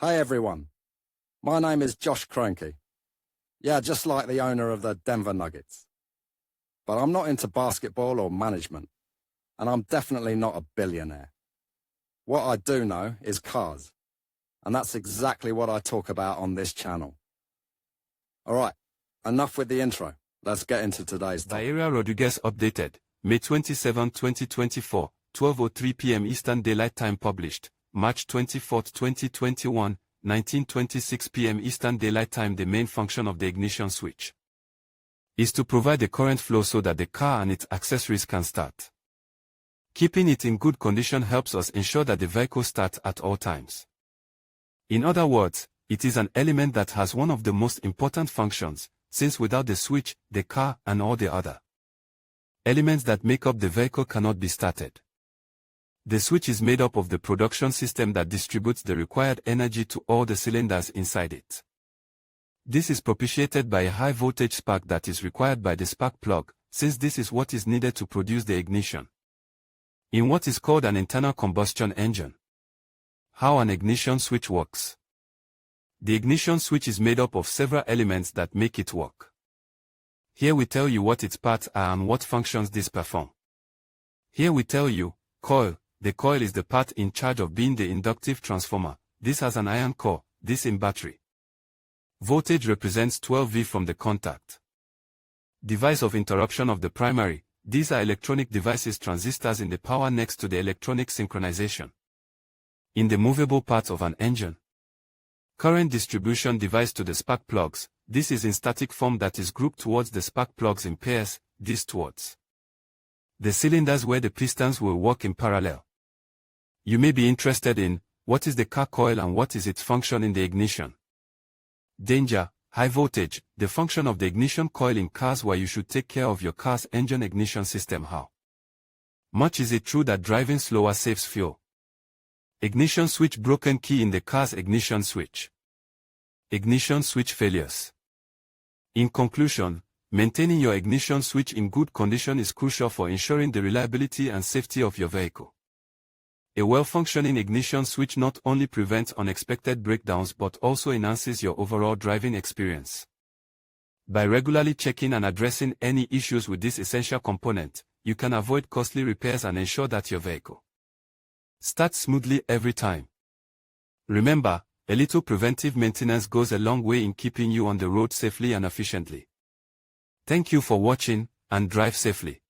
Hey everyone, my name is Josh Kroenke. Yeah, just like the owner of the Denver Nuggets. But I'm not into basketball or management, and I'm definitely not a billionaire. What I do know is cars, and that's exactly what I talk about on this channel. Alright, enough with the intro. Let's get into today's topic. Vieira Rodriguez updated, May 27, 2024, 12:03 p.m. Eastern Daylight Time published, March 24, 2021, 19:26 p.m. Eastern Daylight Time. The main function of the ignition switch is to provide the current flow so that the car and its accessories can start. Keeping it in good condition helps us ensure that the vehicle starts at all times. In other words, it is an element that has one of the most important functions, since without the switch, the car and all the other elements that make up the vehicle cannot be started. The switch is made up of the production system that distributes the required energy to all the cylinders inside it. This is propitiated by a high voltage spark that is required by the spark plug, since this is what is needed to produce the ignition in what is called an internal combustion engine. How an ignition switch works. The ignition switch is made up of several elements that make it work. Here we tell you what its parts are and what functions these perform. Here we tell you, coil. The coil is the part in charge of being the inductive transformer. This has an iron core, this in battery. Voltage represents 12V from the contact. Device of interruption of the primary. These are electronic devices, transistors in the power next to the electronic synchronization in the movable parts of an engine. Current distribution device to the spark plugs. This is in static form that is grouped towards the spark plugs in pairs, this towards the cylinders where the pistons will work in parallel. You may be interested in, what is the car coil and what is its function in the ignition? Danger, high voltage, the function of the ignition coil in cars where you should take care of your car's engine ignition system. How much is it true that driving slower saves fuel? Ignition switch broken key in the car's ignition switch. Ignition switch failures. In conclusion, maintaining your ignition switch in good condition is crucial for ensuring the reliability and safety of your vehicle. A well-functioning ignition switch not only prevents unexpected breakdowns but also enhances your overall driving experience. By regularly checking and addressing any issues with this essential component, you can avoid costly repairs and ensure that your vehicle starts smoothly every time. Remember, a little preventive maintenance goes a long way in keeping you on the road safely and efficiently. Thank you for watching, and drive safely.